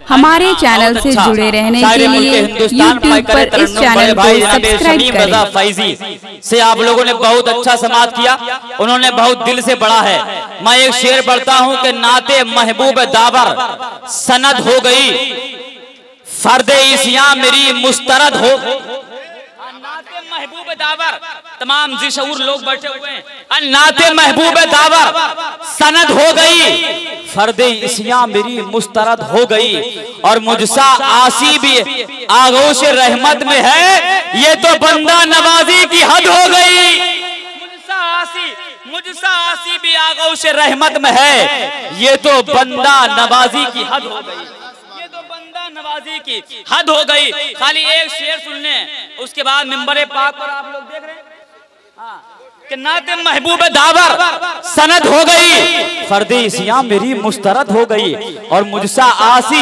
हमारे चैनल से जुड़े रहने के लिए यूट्यूब पर इस चैनल को सब्सक्राइब करें। फैजी से आप लोगों ने बहुत अच्छा समाप्त किया, उन्होंने बहुत दिल से पढ़ा है। मैं एक शेर पढ़ता हूं कि नाते महबूब दावर सनद हो गई, फर्दे इसियां मेरी मुस्तरद हो। नाते महबूब दावर, तमाम जिशऊर लोग बैठे हुए हैं। नाते महबूब दावर सनद हो गई, फर्दे इसियां मेरी मुस्तरद हो गई, और मुझसा आसी भी आगोश रहमत में है, ये तो बंदा नवाजी की हद हो गई। मुझसा आसी भी आगोश रहमत में है, ये तो बंदा नवाजी की हद हो गई, ये तो बंदा नवाजी की हद हो गई। खाली एक शेर सुनने, उसके बाद मिंबर पाक पर आप लोग देख रहे हैं कि नाते महबूब दावर सनद हो गई, फर्दे इसियां मेरी मुस्तरद हो गई, और मुझसा आसी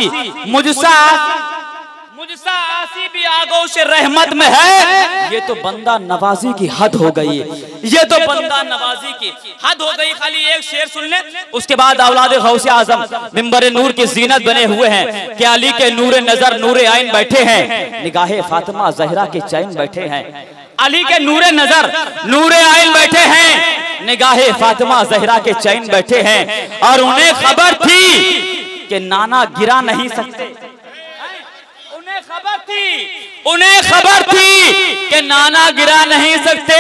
भी आगोश रहमत में है, ये तो बंदा नवाजी की हद हो गई, ये तो बंदा नवाजी की हद हो गई। खाली एक शेर सुन ले, उसके बाद औलाद गौसे आजम मिंबर नूर की जीनत बने हुए हैं कि अली के नूर नजर नूर आइन बैठे हैं, निगाहे फातिमा जहरा के चैन बैठे हैं। अली के नूर नजर नूर आइन बैठे हैं, निगाहे फातिमा जहरा के चैन बैठे हैं, और उन्हें खबर थी कि नाना गिरा नहीं सकते, उन्हें खबर थी कि नाना गिरा नहीं सकते,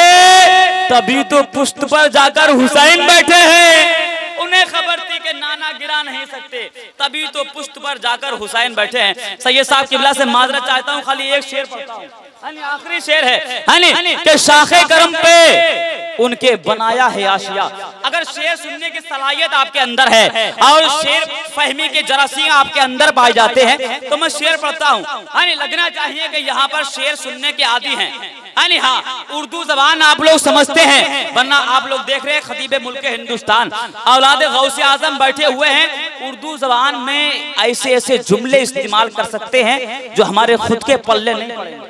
तभी तो पुश्त पर जाकर हुसैन बैठे हैं। उन्हें खबर थी कि नाना गिरा नहीं सकते, तभी तो पुश्त पर जाकर हुसैन बैठे हैं। सैयद साहब किबला से माजरत चाहता हूँ, खाली एक शेर पढ़ता हूँ, आखिरी शेर है कि शाखे करम पे उनके बनाया है आशिया। अगर शेर सुनने की सलाहियत आपके अंदर है और शेर फहमी के जरासीम आपके अंदर पाए जाते हैं, तो मैं शेर पढ़ता हूँ। लगना चाहिए कि यहाँ पर शेर सुनने के आदी हैं। हाँ, उर्दू जबान आप लोग समझते हैं, वरना आप लोग देख रहे हैं खतीब मुल्क हिंदुस्तान औलाद गौसे आजम बैठे हुए हैं, उर्दू जबान में ऐसे ऐसे जुमले इस्तेमाल कर सकते हैं जो हमारे खुद के पल्ले नहीं पड़ेंगे।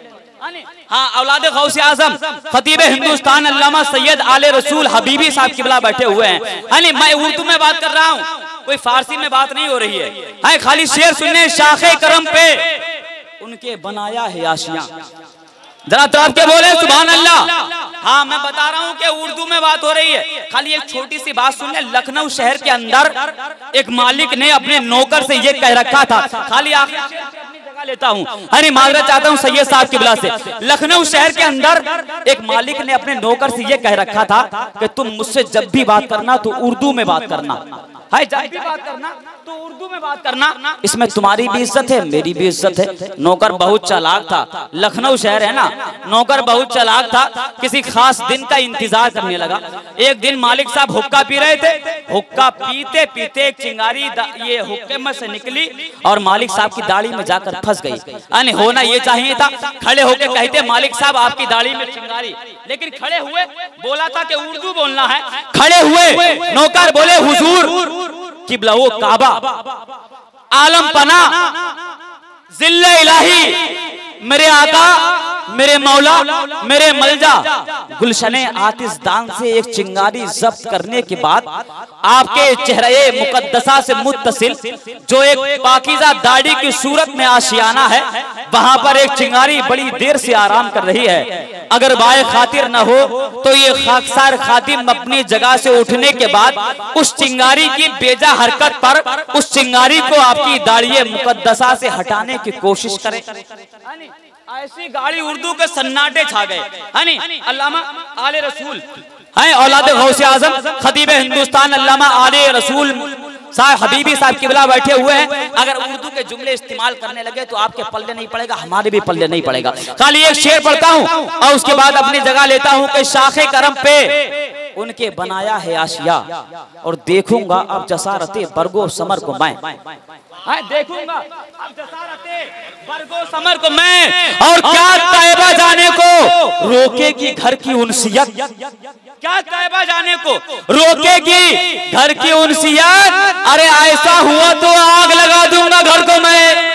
हाँ, औलाद गौसे आजम खतीब हिंदुस्तान अल्लामा सैयद आले रसूल हबीबी साहब किबला बैठे हुए हैं। मैं उर्दू में बात कर रहा हूँ, कोई फारसी में बात नहीं हो रही है। खाली शेर सुनने, शाखे करम पे उनके बनाया है आशिया। जरा तो आपके बोले सुभान अल्लाह। हाँ, मैं बता रहा हूँ कि उर्दू में बात हो रही है। खाली एक छोटी सी बात सुन ले, लखनऊ शहर के अंदर एक मालिक ने अपने नौकर से ये कह रखा था, खाली लेता हूँ, माजरत चाहता हूँ सैयद साहब किबला से। लखनऊ शहर के अंदर एक मालिक ने अपने नौकर से ये कह रखा था कि तुम मुझसे जब भी बात करना तो उर्दू में बात करना, है जब भी बात करना तो उर्दू में बात करना, इसमें तुम्हारी भी इज्जत है, मेरी भी इज्जत है। नौकर बहुत चालाक था, लखनऊ शहर है ना, नौकर बहुत चालाक था, किसी खास दिन का इंतजार करने लगा। एक दिन मालिक साहब हुक्का पी रहे थे, हुक्का पीते पीते एक चिंगारी ये हुक्के में से निकली और मालिक साहब की दाढ़ी में जाकर फंस गई। होना ये चाहिए था, खड़े होकर कहते मालिक साहब आपकी दाढ़ी में चिंगारी, लेकिन खड़े हुए बोला था कि उर्दू बोलना है। खड़े हुए नौकर बोले हुजूर किबला वो काबा आलम पना जिल्ले इलाही, मेरे आका मेरे मौला मेरे मलजा गुलशने आतिशदान से एक चिंगारी जब्त करने के बाद आपके चेहरे मुकद्दसा से मुत्तसिल जो एक पाकीज़ा दाढ़ी की सूरत में आशियाना है, वहां पर एक चिंगारी बड़ी देर से आराम कर रही है। अगर बाए खातिर न हो तो ये खाकसार खातिम अपनी जगह से उठने के बाद उस चिंगारी की बेजा हरकत पर उस चिंगारी को आपकी दाढ़ी मुकद्दसा से हटाने की कोशिश करें। ऐसी गाड़ी उर्दू के सन्नाटे छा गए। अल्लामा आले रसूल हैं, औलाद गौसे आजम खतीब हिंदुस्तान अल्लामा आले रसूल साहब हबीबी साहब किबला बैठे हुए हैं। अगर उर्दू के जुमले इस्तेमाल करने लगे तो आपके पल्ले नहीं पड़ेगा, हमारे भी पल्ले नहीं पड़ेगा। खाली एक शेर पढ़ता हूँ और उसके बाद अपनी जगह लेता हूँ कि शाखे करम पे उनके बनाया है आशिया, और देखूंगा अब जसारते बरगो समर को मैं, देखूंगा अब जसारते बरगो समर को मैं, और क्या तैयबा जाने को रोकेगी घर की उनसियत, क्या तैयबा जाने को रोकेगी घर की उनसियत। अरे ऐसा हुआ तो आग लगा दूंगा घर को मैं।